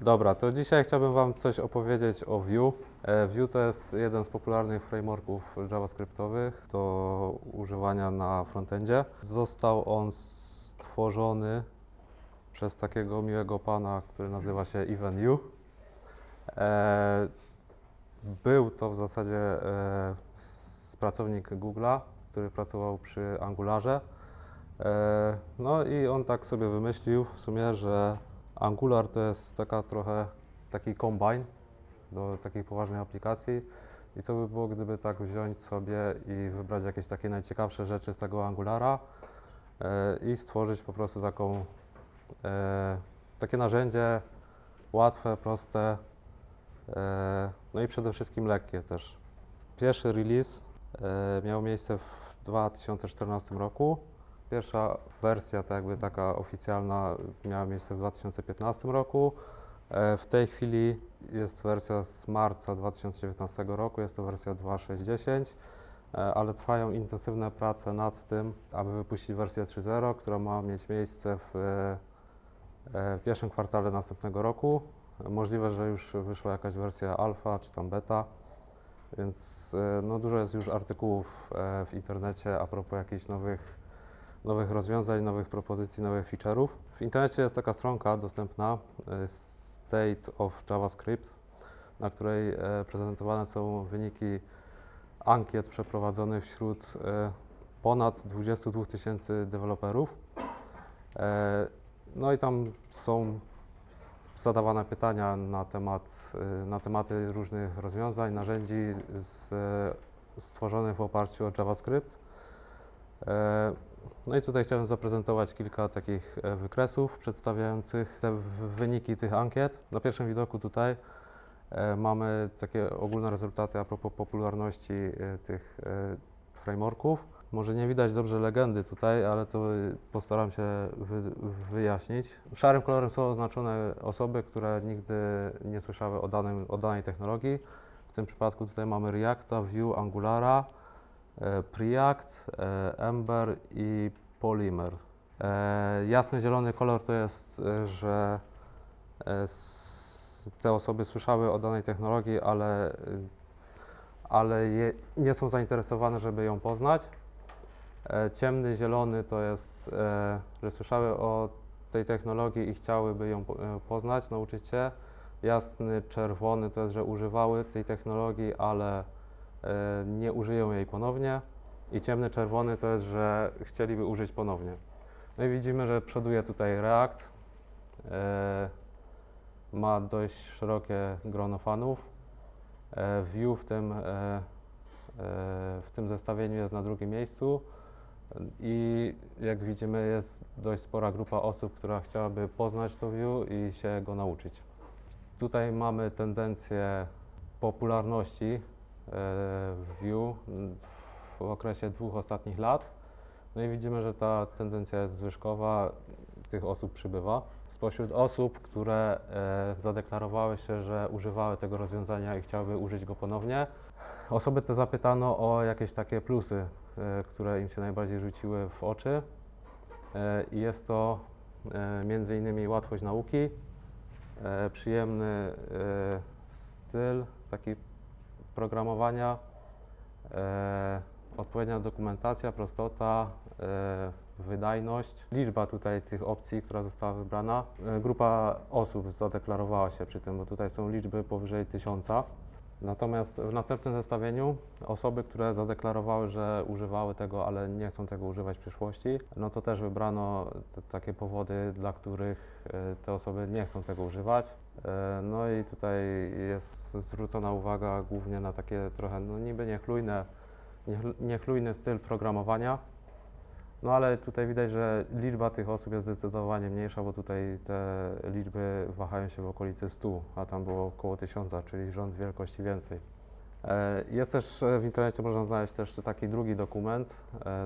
Dobra, to dzisiaj chciałbym Wam coś opowiedzieć o Vue. Vue to jest jeden z popularnych frameworków javascriptowych do używania na frontendzie. Został on stworzony przez takiego miłego pana, który nazywa się Ivan Yu. Był to w zasadzie pracownik Google'a, który pracował przy Angularze. No i on tak sobie wymyślił w sumie, że Angular to jest taki combine do takich poważnych aplikacji i co by było, gdyby tak wziąć sobie i wybrać jakieś takie najciekawsze rzeczy z tego Angulara i stworzyć po prostu takie narzędzie łatwe, proste, no i przede wszystkim lekkie też. Pierwszy release miał miejsce w 2014 roku. Pierwsza wersja, taka oficjalna, miała miejsce w 2015 roku. W tej chwili jest wersja z marca 2019 roku, jest to wersja 2.6.10, ale trwają intensywne prace nad tym, aby wypuścić wersję 3.0, która ma mieć miejsce w pierwszym kwartale następnego roku. Możliwe, że już wyszła jakaś wersja alfa czy tam beta, więc no, dużo jest już artykułów w internecie a propos jakichś nowych rozwiązań, nowych propozycji, nowych feature'ów. W internecie jest taka stronka dostępna, State of JavaScript, na której prezentowane są wyniki ankiet przeprowadzonych wśród ponad 22 000 deweloperów. No i tam są zadawane pytania na tematy różnych rozwiązań, narzędzi stworzonych w oparciu o JavaScript. No i tutaj chciałem zaprezentować kilka takich wykresów przedstawiających te wyniki tych ankiet. Na pierwszym widoku tutaj mamy takie ogólne rezultaty a propos popularności tych frameworków. Może nie widać dobrze legendy tutaj, ale to postaram się wyjaśnić. Szarym kolorem są oznaczone osoby, które nigdy nie słyszały o danej technologii. W tym przypadku tutaj mamy Reacta, Vue, Angulara, Preact, Ember i Polymer. Jasny zielony kolor to jest, że te osoby słyszały o danej technologii, ale nie są zainteresowane, żeby ją poznać. Ciemny zielony to jest, że słyszały o tej technologii i chciałyby ją poznać, nauczyć się. Jasny czerwony to jest, że używały tej technologii, ale nie użyją jej ponownie. I ciemny czerwony to jest, że chcieliby użyć ponownie. No i widzimy, że przoduje tutaj React. Ma dość szerokie grono fanów. Vue w tym zestawieniu jest na drugim miejscu i jak widzimy jest dość spora grupa osób, która chciałaby poznać to Vue i się go nauczyć. Tutaj mamy tendencję popularności Vue w okresie 2 ostatnich lat. No i widzimy, że ta tendencja jest zwyżkowa, tych osób przybywa. Spośród osób, które zadeklarowały się, że używały tego rozwiązania i chciałyby użyć go ponownie, osoby te zapytano o jakieś takie plusy, które im się najbardziej rzuciły w oczy. I jest to między innymi łatwość nauki, przyjemny styl taki programowania, odpowiednia dokumentacja, prostota, wydajność. Liczba tutaj tych opcji, która została wybrana. Grupa osób zadeklarowała się przy tym, bo tutaj są liczby powyżej 1000. Natomiast w następnym zestawieniu osoby, które zadeklarowały, że używały tego, ale nie chcą tego używać w przyszłości, no to też wybrano takie powody, dla których te osoby nie chcą tego używać. No i tutaj jest zwrócona uwaga głównie na takie trochę no niby niechlujny styl programowania. No ale tutaj widać, że liczba tych osób jest zdecydowanie mniejsza, bo tutaj te liczby wahają się w okolicy 100, a tam było około 1000, czyli rząd wielkości więcej. Jest też w internecie, można znaleźć też taki drugi dokument,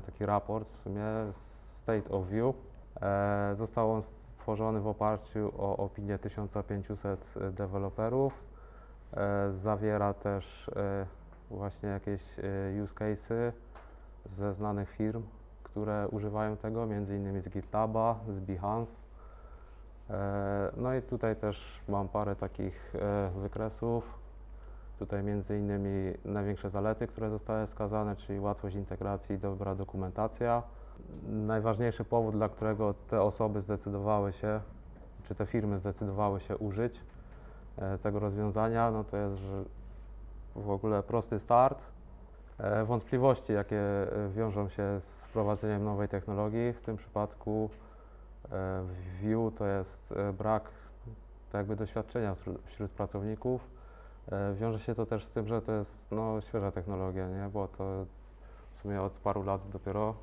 taki raport w sumie, State of Vue. Został on stworzony w oparciu o opinię 1500 deweloperów. Zawiera też właśnie jakieś use case'y ze znanych firm, które używają tego, między innymi z GitLaba, z Behance. No i tutaj też mam parę takich wykresów. Tutaj między innymi największe zalety, które zostały wskazane, czyli łatwość integracji i dobra dokumentacja. Najważniejszy powód, dla którego te osoby zdecydowały się, czy te firmy zdecydowały się użyć tego rozwiązania, no to jest, że w ogóle prosty start. Wątpliwości, jakie wiążą się z wprowadzeniem nowej technologii, w tym przypadku Vue to jest brak tak jakby doświadczenia wśród pracowników. Wiąże się to też z tym, że to jest świeża technologia, nie? Bo to w sumie od paru lat dopiero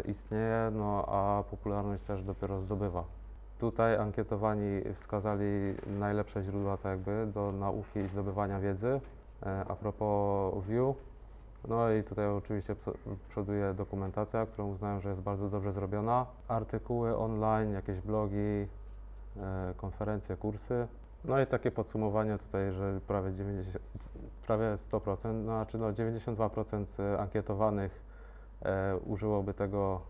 istnieje, a popularność też dopiero zdobywa. Tutaj ankietowani wskazali najlepsze źródła tak jakby do nauki i zdobywania wiedzy a propos Vue. No i tutaj oczywiście przoduje dokumentacja, którą uznają, że jest bardzo dobrze zrobiona. Artykuły online, jakieś blogi, konferencje, kursy. No i takie podsumowanie tutaj, że prawie 100%, znaczy 92% ankietowanych użyłoby tego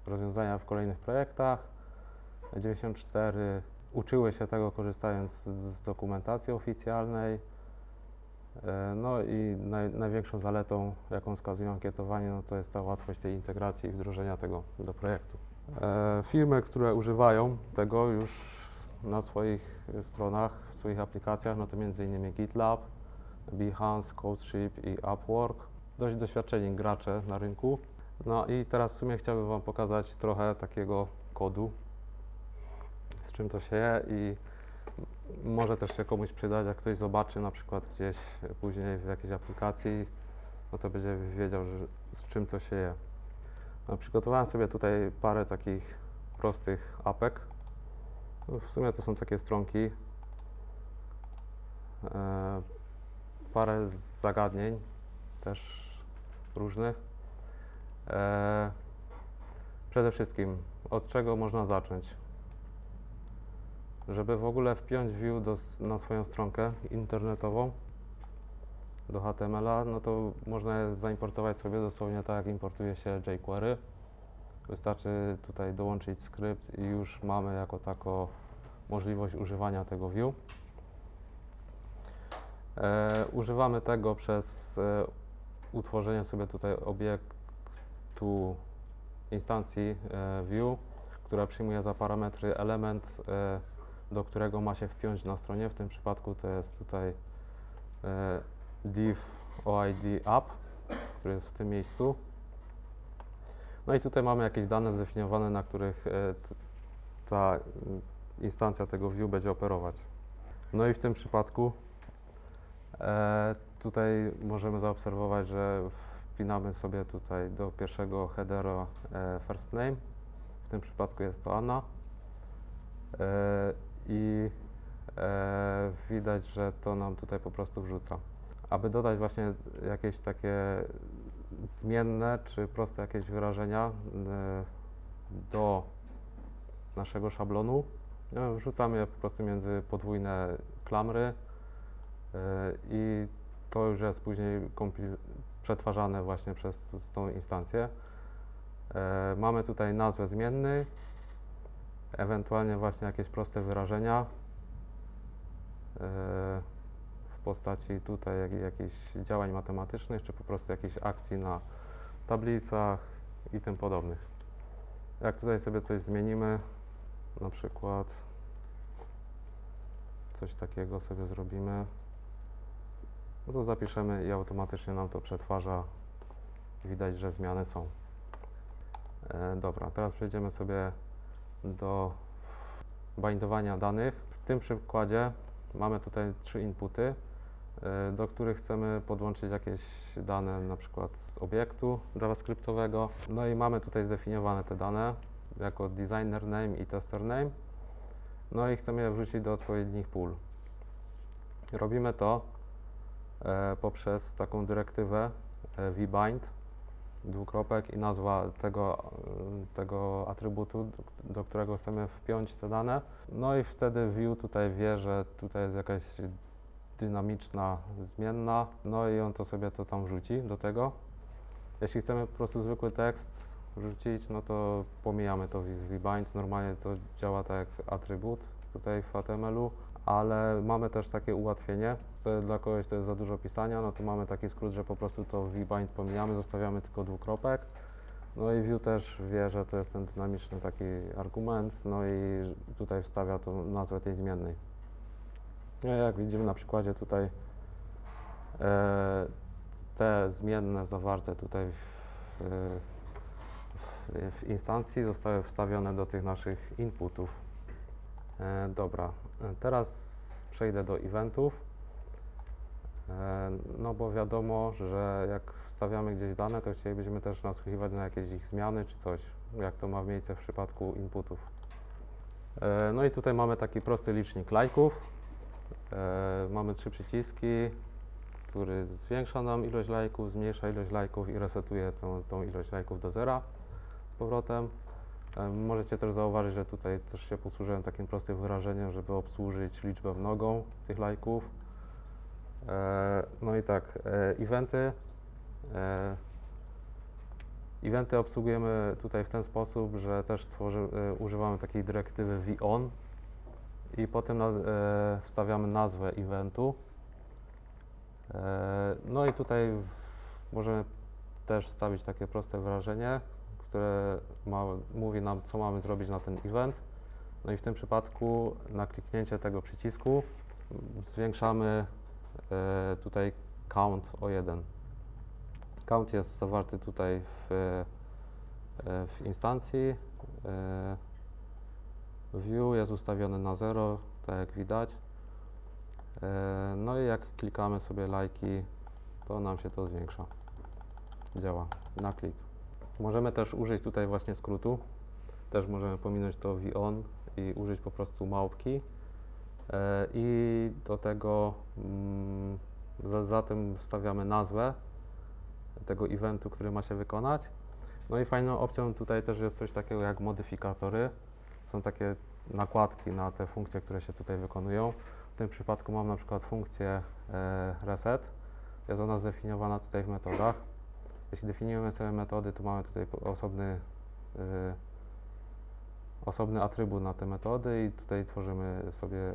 rozwiązania w kolejnych projektach. 94% uczyły się tego korzystając z dokumentacji oficjalnej. No i największą zaletą, jaką wskazują ankietowani, to jest ta łatwość tej integracji i wdrożenia tego do projektu. Firmy, które używają tego już na swoich stronach, w swoich aplikacjach, to m.in. GitLab, Behance, CodeShip i Upwork. Dość doświadczeni gracze na rynku. No i teraz w sumie chciałbym Wam pokazać trochę takiego kodu, z czym to się je i może też się komuś przydać, jak ktoś zobaczy na przykład gdzieś później w jakiejś aplikacji, no to będzie wiedział, z czym to się je. Przygotowałem sobie tutaj parę takich prostych apek. W sumie to są takie stronki, parę zagadnień też różnych. Przede wszystkim, od czego można zacząć? Żeby w ogóle wpiąć Vue na swoją stronkę internetową do HTML-a, no to można je zaimportować sobie dosłownie tak, jak importuje się jQuery. Wystarczy tutaj dołączyć skrypt i już mamy jako tako możliwość używania tego Vue. Używamy tego przez utworzenie sobie tutaj obiektu instancji Vue, która przyjmuje za parametry element, do którego ma się wpiąć na stronie. W tym przypadku to jest tutaj div OID app, który jest w tym miejscu. No i tutaj mamy jakieś dane zdefiniowane, na których ta instancja tego Vue będzie operować. No i w tym przypadku tutaj możemy zaobserwować, że wpinamy sobie tutaj do pierwszego headera first name. W tym przypadku jest to Anna. I widać, że to nam tutaj po prostu wrzuca. Aby dodać właśnie jakieś takie zmienne czy proste jakieś wyrażenia do naszego szablonu, wrzucamy je po prostu między podwójne klamry i to już jest później przetwarzane właśnie przez tą instancję. Mamy tutaj nazwę zmienny, ewentualnie właśnie jakieś proste wyrażenia w postaci tutaj jakichś działań matematycznych, czy po prostu jakichś akcji na tablicach i tym podobnych. Jak tutaj sobie coś zmienimy, na przykład coś takiego sobie zrobimy, no to zapiszemy i automatycznie nam to przetwarza. Widać, że zmiany są. Dobra, teraz przejdziemy sobie do bindowania danych. W tym przykładzie mamy tutaj 3 inputy, do których chcemy podłączyć jakieś dane, na przykład z obiektu javascriptowego. No i mamy tutaj zdefiniowane te dane jako designer name i tester name. No i chcemy je wrzucić do odpowiednich pól. Robimy to poprzez taką dyrektywę vbind, dwukropek i nazwa tego atrybutu, do którego chcemy wpiąć te dane. No i wtedy Vue tutaj wie, że tutaj jest jakaś dynamiczna zmienna, no i on to sobie to tam wrzuci do tego. Jeśli chcemy po prostu zwykły tekst, wrzucić, no to pomijamy to vbind. Normalnie to działa tak jak atrybut tutaj w HTML-u, ale mamy też takie ułatwienie. Dla kogoś to jest za dużo pisania, no to mamy taki skrót, że po prostu to vbind pomijamy, zostawiamy tylko dwukropek. No i view też wie, że to jest ten dynamiczny taki argument, no i tutaj wstawia tą nazwę tej zmiennej. No jak widzimy na przykładzie tutaj te zmienne zawarte tutaj w instancji zostały wstawione do tych naszych inputów. Dobra, teraz przejdę do eventów, no bo wiadomo, że jak wstawiamy gdzieś dane, to chcielibyśmy też nasłuchiwać na jakieś ich zmiany czy coś, jak to ma miejsce w przypadku inputów. No i tutaj mamy taki prosty licznik lajków. Mamy 3 przyciski, który zwiększa nam ilość lajków, zmniejsza ilość lajków i resetuje tą ilość lajków do zera z powrotem. Możecie też zauważyć, że tutaj też się posłużyłem takim prostym wyrażeniem, żeby obsłużyć liczbę mnogą tych lajków. No i tak, eventy. Eventy obsługujemy tutaj w ten sposób, że też używamy takiej dyrektywy vOn i potem wstawiamy nazwę eventu. No i tutaj możemy też wstawić takie proste wyrażenie, które mówi nam, co mamy zrobić na ten event. No i w tym przypadku na kliknięcie tego przycisku zwiększamy tutaj count o 1. Count jest zawarty tutaj w instancji. View jest ustawiony na 0, tak jak widać. No i jak klikamy sobie lajki, to nam się to zwiększa. Działa na klik. Możemy też użyć tutaj właśnie skrótu. Też możemy pominąć to vOn i użyć po prostu małpki. I do tego za tym wstawiamy nazwę tego eventu, który ma się wykonać. No i fajną opcją tutaj też jest coś takiego jak modyfikatory. Są takie nakładki na te funkcje, które się tutaj wykonują. W tym przypadku mam na przykład funkcję reset. Jest ona zdefiniowana tutaj w metodach. Jeśli definiujemy sobie metody, to mamy tutaj osobny atrybut na te metody i tutaj tworzymy sobie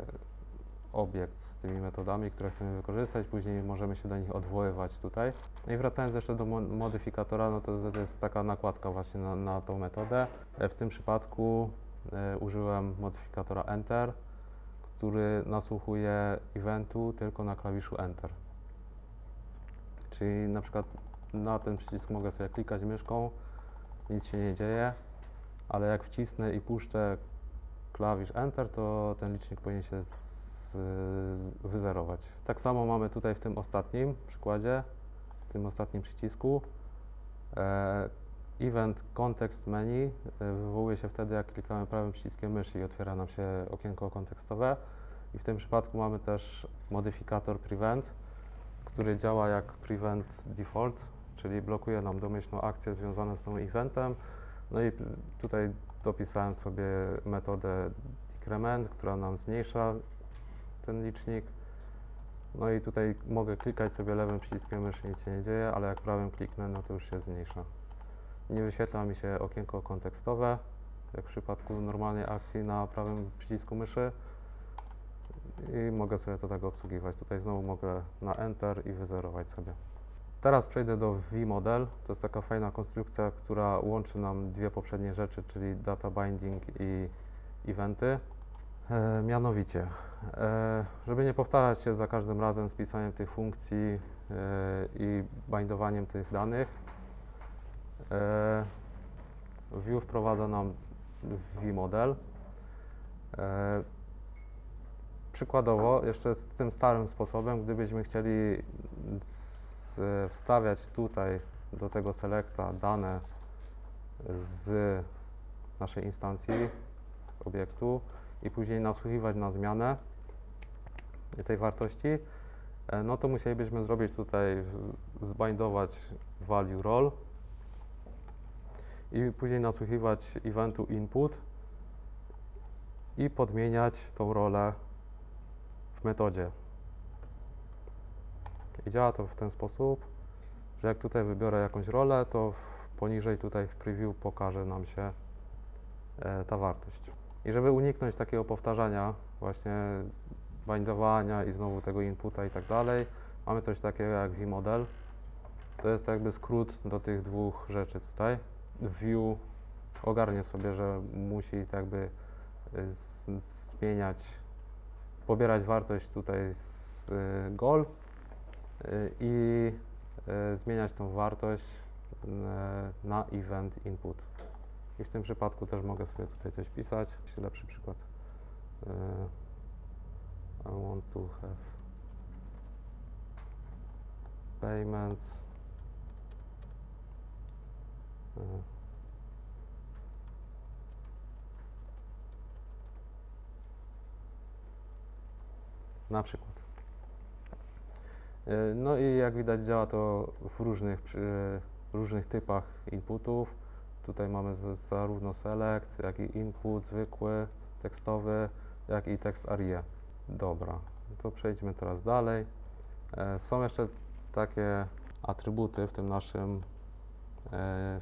obiekt z tymi metodami, które chcemy wykorzystać. Później możemy się do nich odwoływać tutaj. No i wracając jeszcze do modyfikatora, no to jest taka nakładka właśnie na tą metodę. W tym przypadku użyłem modyfikatora Enter, który nasłuchuje eventu tylko na klawiszu Enter. Czyli na przykład na ten przycisk mogę sobie klikać myszką, nic się nie dzieje, ale jak wcisnę i puszczę klawisz Enter, to ten licznik powinien się wyzerować. Tak samo mamy tutaj w tym ostatnim przykładzie, w tym ostatnim przycisku. Event Context Menu wywołuje się wtedy, jak klikamy prawym przyciskiem myszy i otwiera nam się okienko kontekstowe. I w tym przypadku mamy też modyfikator Prevent, który działa jak Prevent Default, czyli blokuje nam domyślną akcję związaną z tym eventem. No i tutaj dopisałem sobie metodę decrement, która nam zmniejsza ten licznik. No i tutaj mogę klikać sobie lewym przyciskiem myszy, nic się nie dzieje, ale jak prawym kliknę, no to już się zmniejsza. Nie wyświetla mi się okienko kontekstowe, jak w przypadku normalnej akcji na prawym przycisku myszy. I mogę sobie to tak obsługiwać. Tutaj znowu mogę na Enter i wyzerować sobie. Teraz przejdę do vModel. To jest taka fajna konstrukcja, która łączy nam dwie poprzednie rzeczy, czyli data binding i eventy. Mianowicie, żeby nie powtarzać się za każdym razem z pisaniem tych funkcji i bindowaniem tych danych, View wprowadza nam vModel. Przykładowo, jeszcze z tym starym sposobem, gdybyśmy chcieli wstawiać tutaj do tego selecta dane z naszej instancji, z obiektu i później nasłuchiwać na zmianę tej wartości, no to musielibyśmy zrobić tutaj, zbindować value role i później nasłuchiwać eventu input i podmieniać tą rolę w metodzie. I działa to w ten sposób, że jak tutaj wybiorę jakąś rolę, to poniżej tutaj w preview pokaże nam się ta wartość. I żeby uniknąć takiego powtarzania, właśnie bindowania i znowu tego inputa i tak dalej, mamy coś takiego jak vModel. To jest jakby skrót do tych dwóch rzeczy tutaj. View ogarnie sobie, że musi tak jakby zmieniać, pobierać wartość tutaj z goal i zmieniać tą wartość na event input. I w tym przypadku też mogę sobie tutaj coś pisać. Lepszy przykład. I want to have payments. Na przykład. No i jak widać działa to w różnych typach inputów. Tutaj mamy zarówno select, jak i input zwykły, tekstowy, jak i tekst ARIA. Dobra, to przejdźmy teraz dalej. Są jeszcze takie atrybuty w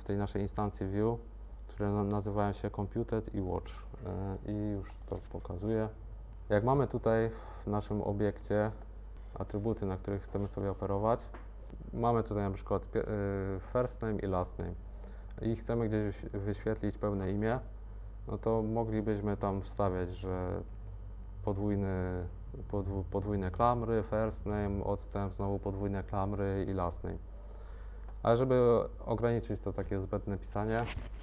tej naszej instancji view, które nazywają się computed i watch. I już to pokazuję. Jak mamy tutaj w naszym obiekcie atrybuty, na których chcemy sobie operować, mamy tutaj na przykład first name i last name i chcemy gdzieś wyświetlić pełne imię, no to moglibyśmy tam wstawiać, że podwójne klamry, first name, odstęp, znowu podwójne klamry i last name. Ale żeby ograniczyć to takie zbędne pisanie,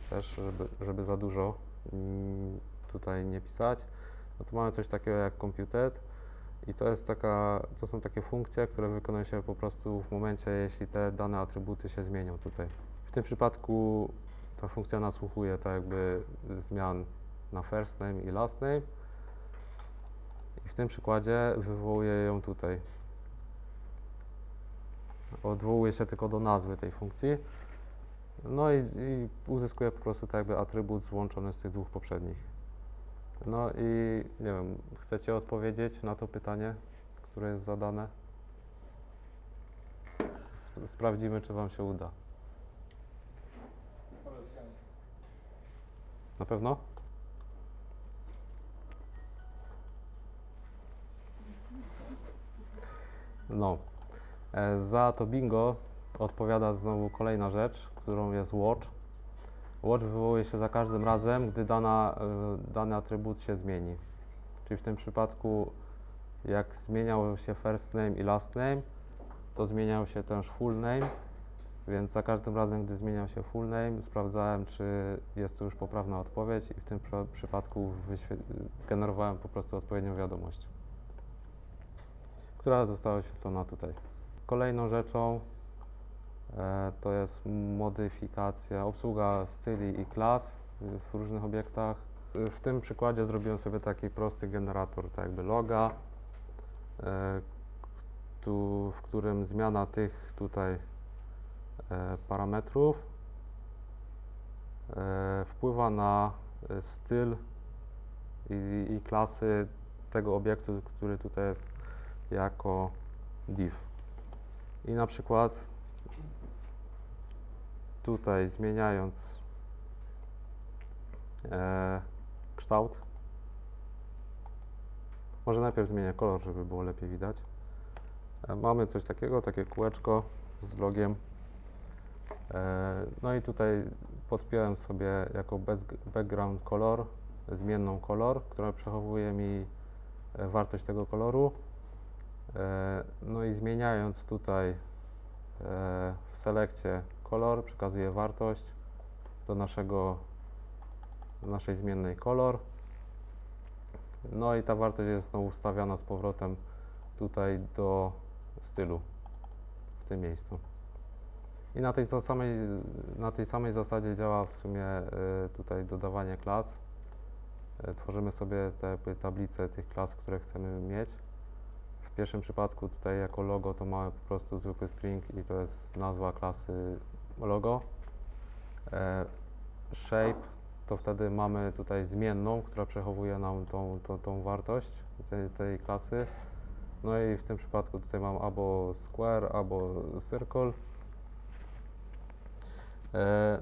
też żeby za dużo tutaj nie pisać, no to mamy coś takiego jak computed i to są takie funkcje, które wykonują się po prostu w momencie, jeśli te dane atrybuty się zmienią tutaj. W tym przypadku ta funkcja nasłuchuje tak jakby zmian na first name i last name i w tym przykładzie wywołuje ją tutaj. Odwołuje się tylko do nazwy tej funkcji. No i uzyskuje po prostu tak jakby atrybut złączony z tych dwóch poprzednich. No i nie wiem, chcecie odpowiedzieć na to pytanie, które jest zadane? Sprawdzimy, czy Wam się uda. Na pewno? No. Za to bingo odpowiada znowu kolejna rzecz, którą jest watch. Watch wywołuje się za każdym razem, gdy dany atrybut się zmieni. Czyli w tym przypadku, jak zmieniał się first name i last name, to zmieniał się też full name, więc za każdym razem, gdy zmieniał się full name, sprawdzałem, czy jest to już poprawna odpowiedź i w tym przypadku generowałem po prostu odpowiednią wiadomość, która została wyświetlona tutaj. Kolejną rzeczą to jest modyfikacja, obsługa styli i klas w różnych obiektach. W tym przykładzie zrobiłem sobie taki prosty generator, tak jakby loga, w którym zmiana tych tutaj parametrów wpływa na styl i klasy tego obiektu, który tutaj jest jako div. I na przykład tutaj zmieniając kształt, może najpierw zmienię kolor, żeby było lepiej widać. Mamy coś takiego, takie kółeczko z logiem. No i tutaj podpiąłem sobie jako background color zmienną kolor, która przechowuje mi wartość tego koloru. No i zmieniając tutaj w selekcie kolor, przekazuję wartość do naszej zmiennej kolor. No i ta wartość jest znowu wstawiana z powrotem tutaj do stylu w tym miejscu. I na tej samej zasadzie działa w sumie tutaj dodawanie klas. Tworzymy sobie te tablice tych klas, które chcemy mieć. W pierwszym przypadku tutaj jako logo to mamy po prostu zwykły string i to jest nazwa klasy logo. Shape to wtedy mamy tutaj zmienną, która przechowuje nam tą wartość tej klasy. No i w tym przypadku tutaj mam albo square, albo circle.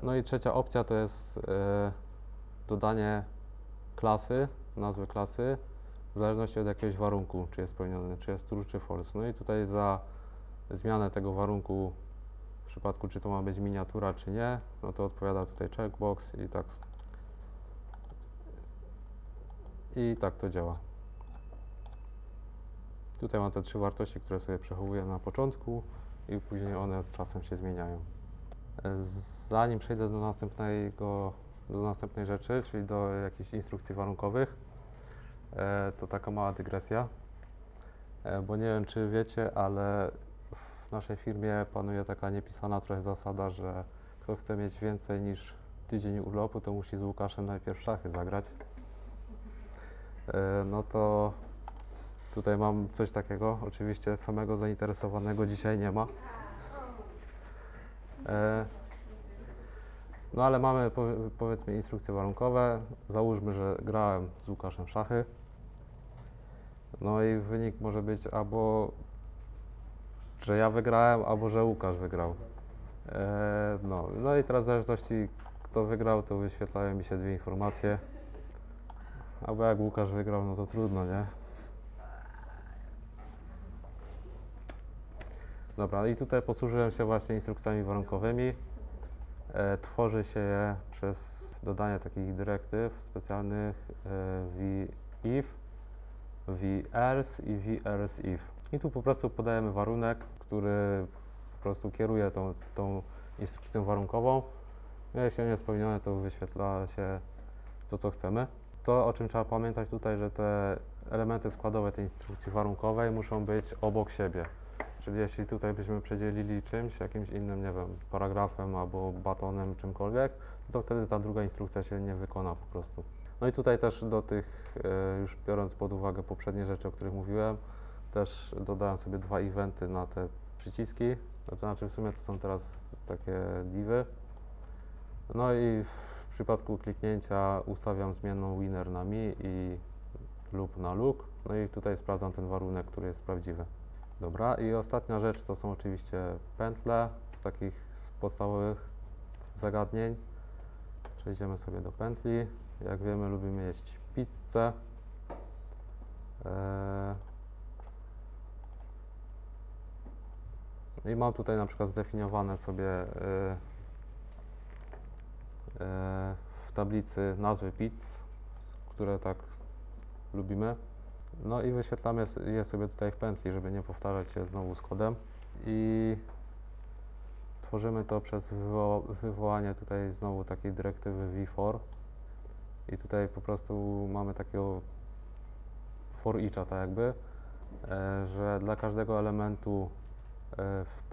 No i trzecia opcja to jest dodanie klasy, nazwy klasy, w zależności od jakiegoś warunku, czy jest spełniony, czy jest true, czy false. No i tutaj za zmianę tego warunku, w przypadku czy to ma być miniatura, czy nie, no to odpowiada tutaj checkbox i tak to działa. Tutaj mam te 3 wartości, które sobie przechowuję na początku i później one z czasem się zmieniają. Zanim przejdę do następnej rzeczy, czyli do jakichś instrukcji warunkowych, to taka mała dygresja, bo nie wiem, czy wiecie, ale w naszej firmie panuje taka niepisana trochę zasada, że kto chce mieć więcej niż tydzień urlopu, to musi z Łukaszem najpierw szachy zagrać. No to tutaj mam coś takiego. Oczywiście samego zainteresowanego dzisiaj nie ma. No ale mamy powiedzmy instrukcje warunkowe. Załóżmy, że grałem z Łukaszem w szachy. No i wynik może być albo, że ja wygrałem, albo że Łukasz wygrał. No i teraz w zależności kto wygrał, to wyświetlają mi się 2 informacje. Albo jak Łukasz wygrał, no to trudno, nie? Dobra, i tutaj posłużyłem się właśnie instrukcjami warunkowymi. Tworzy się je przez dodanie takich dyrektyw specjalnych v-if, v-else i v-else-if. I tu po prostu podajemy warunek, który po prostu kieruje tą instrukcją warunkową. No, jeśli on jest spełniony, to wyświetla się to, co chcemy. To, o czym trzeba pamiętać tutaj, że te elementy składowe tej instrukcji warunkowej muszą być obok siebie. Czyli jeśli tutaj byśmy przedzielili czymś, jakimś innym, nie wiem, paragrafem albo batonem, czymkolwiek, to wtedy ta druga instrukcja się nie wykona po prostu. No i tutaj też do tych, już biorąc pod uwagę poprzednie rzeczy, o których mówiłem, też dodałem sobie 2 eventy na te przyciski. To znaczy w sumie to są teraz takie divy. No i w przypadku kliknięcia ustawiam zmienną winner na mi i lub na look. No i tutaj sprawdzam ten warunek, który jest prawdziwy. Dobra, i ostatnia rzecz to są oczywiście pętle z takich podstawowych zagadnień. Przejdziemy sobie do pętli. Jak wiemy, lubimy jeść pizzę. I mam tutaj na przykład zdefiniowane sobie w tablicy nazwy pizz, które tak lubimy. No i wyświetlamy je sobie tutaj w pętli, żeby nie powtarzać się znowu z kodem. I tworzymy to przez wywołanie tutaj znowu takiej dyrektywy v-for. I tutaj po prostu mamy takiego for each'a tak jakby, że dla każdego elementu w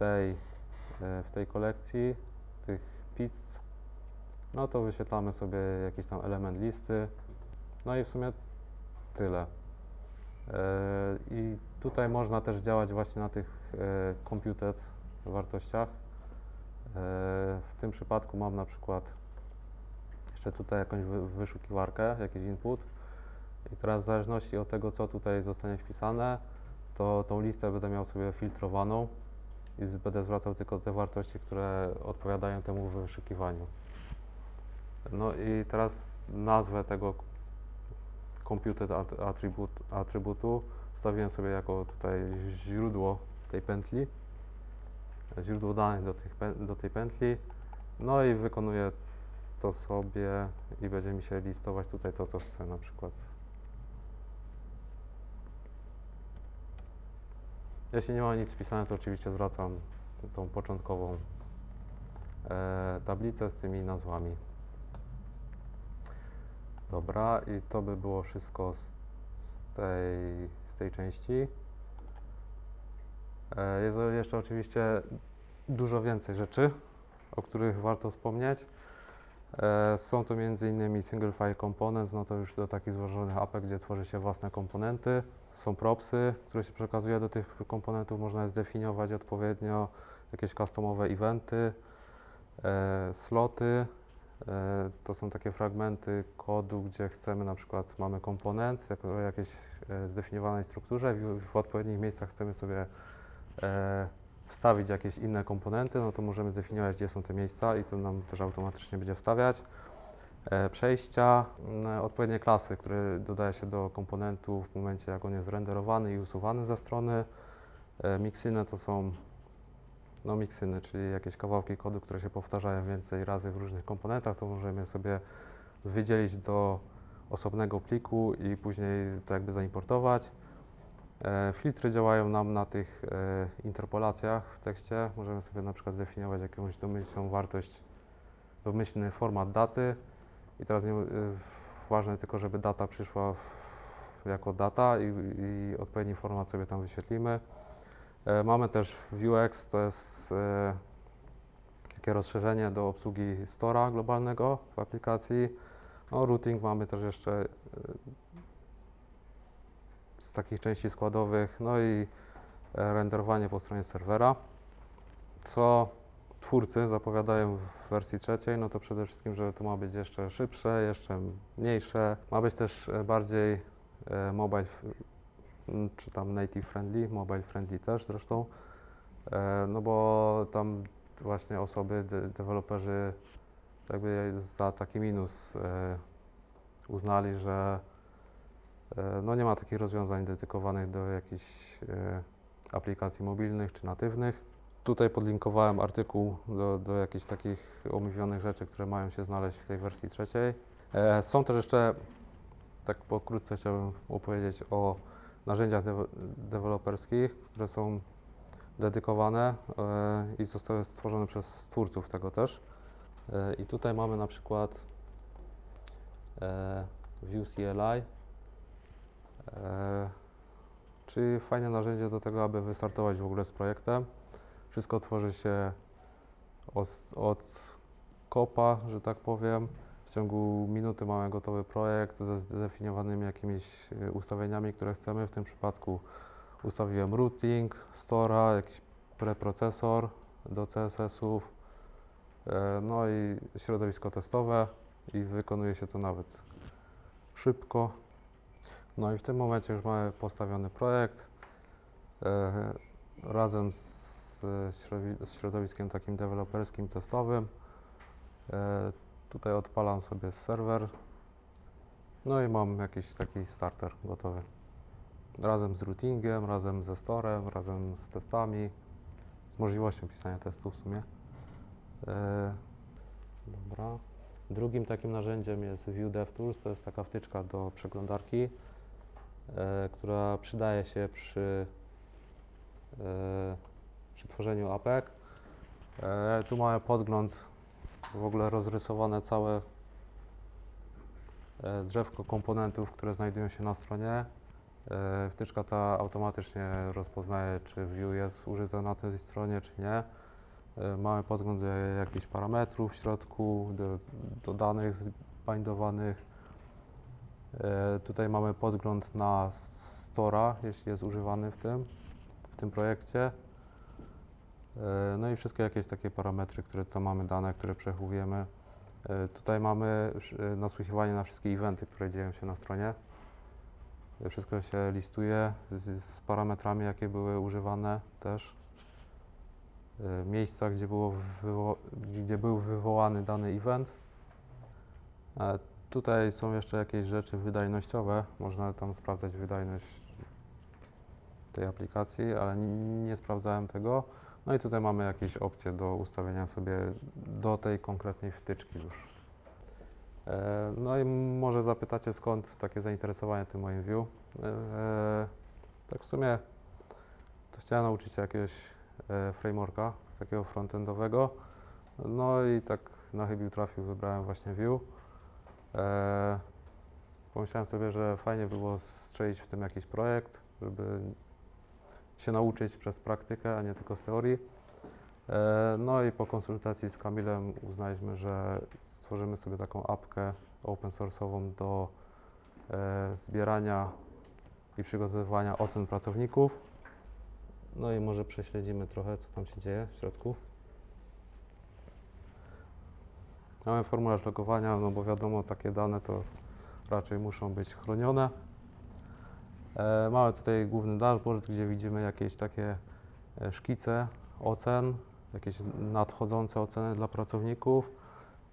tej kolekcji tych pizz, no to wyświetlamy sobie jakiś tam element listy. No i w sumie tyle. I tutaj można też działać właśnie na tych computed wartościach. W tym przypadku mam na przykład jeszcze tutaj jakąś wyszukiwarkę, jakiś input i teraz w zależności od tego, co tutaj zostanie wpisane, to tą listę będę miał sobie filtrowaną i będę zwracał tylko te wartości, które odpowiadają temu wyszukiwaniu. No i teraz nazwę tego computed atrybutu wstawiłem sobie jako tutaj źródło tej pętli, źródło danych do tej pętli, no i wykonuję to sobie i będzie mi się listować tutaj to, co chcę na przykład. Jeśli nie ma nic wpisane, to oczywiście zwracam tą początkową tablicę z tymi nazwami. Dobra, i to by było wszystko z tej części. Jest jeszcze oczywiście dużo więcej rzeczy, o których warto wspomnieć. Są to m.in. single file components, no to już do takich złożonych apek, gdzie tworzy się własne komponenty. Są propsy, które się przekazuje do tych komponentów, można je zdefiniować odpowiednio, jakieś customowe eventy, sloty. To są takie fragmenty kodu, gdzie chcemy, na przykład mamy komponent o jakiejś zdefiniowanej strukturze i w odpowiednich miejscach chcemy sobie wstawić jakieś inne komponenty, no to możemy zdefiniować, gdzie są te miejsca i to nam też automatycznie będzie wstawiać. Przejścia, odpowiednie klasy, które dodaje się do komponentu w momencie, jak on jest renderowany i usuwany ze strony. Miksyny to są miksyny, czyli jakieś kawałki kodu, które się powtarzają więcej razy w różnych komponentach, to możemy sobie wydzielić do osobnego pliku i później to jakby zaimportować. Filtry działają nam na tych interpolacjach w tekście. Możemy sobie na przykład zdefiniować jakąś domyślną wartość, domyślny format daty i teraz ważne tylko, żeby data przyszła jako data i odpowiedni format sobie tam wyświetlimy. Mamy też Vuex, to jest takie rozszerzenie do obsługi Store'a globalnego w aplikacji. No, routing mamy też jeszcze z takich części składowych, no i renderowanie po stronie serwera. Co twórcy zapowiadają w wersji trzeciej, no to przede wszystkim, że to ma być jeszcze szybsze, jeszcze mniejsze. Ma być też bardziej mobile, czy tam native friendly, mobile friendly też zresztą, no bo tam właśnie osoby, deweloperzy jakby za taki minus uznali, że no nie ma takich rozwiązań dedykowanych do jakichś aplikacji mobilnych czy natywnych. Tutaj podlinkowałem artykuł do jakichś takich omówionych rzeczy, które mają się znaleźć w tej wersji trzeciej. Są też jeszcze, tak pokrótce chciałbym opowiedzieć o narzędziach deweloperskich, które są dedykowane i zostały stworzone przez twórców tego też. I tutaj mamy na przykład Vue CLI, czyli fajne narzędzie do tego, aby wystartować w ogóle z projektem. Wszystko tworzy się od kopa, że tak powiem. W ciągu minuty mamy gotowy projekt ze zdefiniowanymi jakimiś ustawieniami, które chcemy. W tym przypadku ustawiłem routing, Store'a, jakiś preprocesor do CSS-ów, no i środowisko testowe i wykonuje się to nawet szybko. No i w tym momencie już mamy postawiony projekt razem z środowiskiem takim deweloperskim, testowym. Tutaj odpalam sobie serwer, no i mam jakiś taki starter gotowy. Razem z routingiem, razem ze storem, razem z testami, z możliwością pisania testów w sumie. Dobra. Drugim takim narzędziem jest Vue DevTools, to jest taka wtyczka do przeglądarki, która przydaje się przy tworzeniu APEK. Tu mamy podgląd, w ogóle rozrysowane całe drzewko komponentów, które znajdują się na stronie. Wtyczka ta automatycznie rozpoznaje, czy Vue jest użyte na tej stronie, czy nie. Mamy podgląd do jakichś parametrów w środku, do danych zbindowanych. Tutaj mamy podgląd na Store'a, jeśli jest używany w tym projekcie. No i wszystkie jakieś takie parametry, które tam mamy, dane, które przechowujemy. Tutaj mamy nasłuchiwanie na wszystkie eventy, które dzieją się na stronie. Wszystko się listuje z parametrami, jakie były używane też. Miejsca, gdzie był wywołany dany event. Tutaj są jeszcze jakieś rzeczy wydajnościowe. Można tam sprawdzać wydajność tej aplikacji, ale nie sprawdzałem tego. No i tutaj mamy jakieś opcje do ustawienia sobie do tej konkretnej wtyczki już. No i może zapytacie, skąd takie zainteresowanie tym moim Vue. Tak w sumie to chciałem nauczyć się jakiegoś frameworka, takiego frontendowego. No i tak na chybił trafił, wybrałem właśnie Vue. Pomyślałem sobie, że fajnie było strzelić w tym jakiś projekt, żeby się nauczyć przez praktykę, a nie tylko z teorii. No i po konsultacji z Kamilem uznaliśmy, że stworzymy sobie taką apkę open source'ową do zbierania i przygotowywania ocen pracowników. No i może prześledzimy trochę, co tam się dzieje w środku. Mamy formularz logowania, no bo wiadomo, takie dane to raczej muszą być chronione. Mamy tutaj główny dashboard, gdzie widzimy jakieś takie szkice ocen, jakieś nadchodzące oceny dla pracowników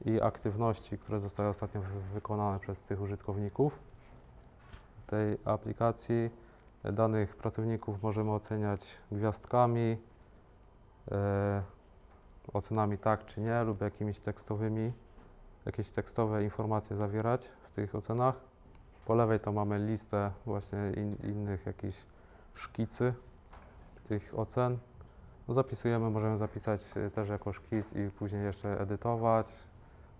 i aktywności, które zostały ostatnio wykonane przez tych użytkowników tej aplikacji. Danych pracowników możemy oceniać gwiazdkami, ocenami tak czy nie lub jakimiś tekstowymi, jakieś tekstowe informacje zawierać w tych ocenach. Po lewej to mamy listę właśnie innych jakichś szkicy tych ocen. No zapisujemy, możemy zapisać też jako szkic i później jeszcze edytować.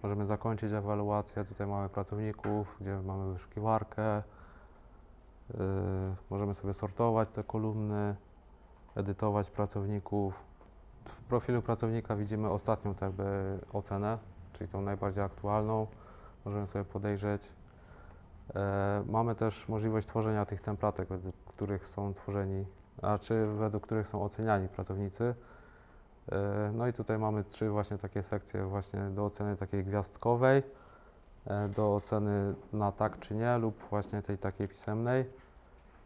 Możemy zakończyć ewaluację. Tutaj mamy pracowników, gdzie mamy wyszukiwarkę. Możemy sobie sortować te kolumny, edytować pracowników. W profilu pracownika widzimy ostatnią tak jakby ocenę, czyli tą najbardziej aktualną. Możemy sobie podejrzeć. Mamy też możliwość tworzenia tych templatek, według których są tworzeni, według których są oceniani pracownicy. No i tutaj mamy 3 właśnie takie sekcje właśnie do oceny takiej gwiazdkowej, do oceny na tak czy nie lub właśnie tej takiej pisemnej.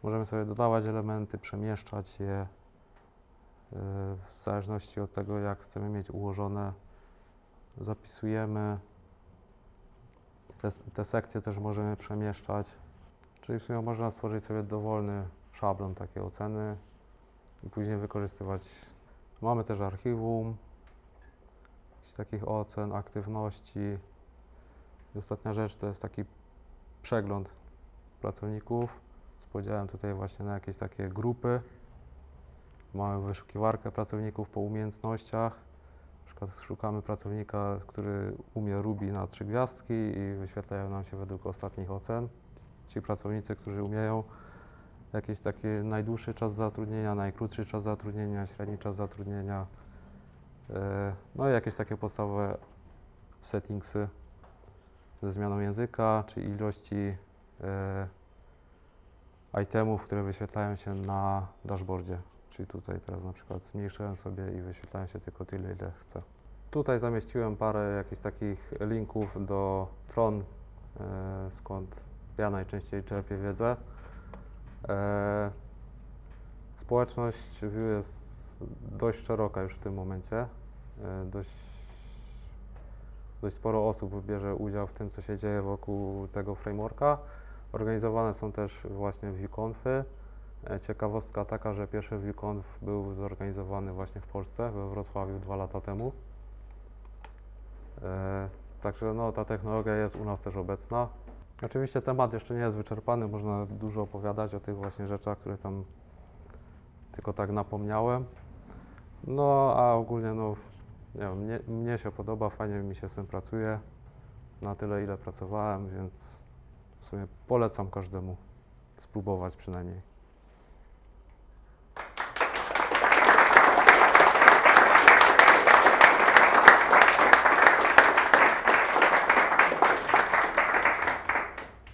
Możemy sobie dodawać elementy, przemieszczać je w zależności od tego, jak chcemy mieć ułożone. Zapisujemy. Te sekcje też możemy przemieszczać. Czyli w sumie można stworzyć sobie dowolny szablon takiej oceny i później wykorzystywać. Mamy też archiwum takich ocen, aktywności. I ostatnia rzecz to jest taki przegląd pracowników z podziałem tutaj właśnie na jakieś takie grupy. Mamy wyszukiwarkę pracowników po umiejętnościach. Na przykład szukamy pracownika, który umie Ruby na 3 gwiazdki i wyświetlają nam się według ostatnich ocen. Ci pracownicy, którzy umieją jakiś taki najdłuższy czas zatrudnienia, najkrótszy czas zatrudnienia, średni czas zatrudnienia. No i jakieś takie podstawowe settingsy ze zmianą języka, czy ilości itemów, które wyświetlają się na dashboardzie. Czyli tutaj teraz na przykład zmniejszyłem sobie i wyświetlają się tylko tyle, ile chcę. Tutaj zamieściłem parę jakichś takich linków do stron, skąd ja najczęściej czerpię wiedzę. Społeczność Vue jest dość szeroka już w tym momencie. Dość sporo osób bierze udział w tym, co się dzieje wokół tego frameworka. Organizowane są też właśnie VueConfy. Ciekawostka taka, że pierwszy VueConf był zorganizowany właśnie w Polsce, we Wrocławiu 2 lata temu. Także no, ta technologia jest u nas też obecna. Oczywiście temat jeszcze nie jest wyczerpany, można dużo opowiadać o tych właśnie rzeczach, które tam tylko tak napomniałem. No a ogólnie no, nie wiem, mnie się podoba, fajnie mi się z tym pracuje, na tyle ile pracowałem, więc w sumie polecam każdemu spróbować przynajmniej.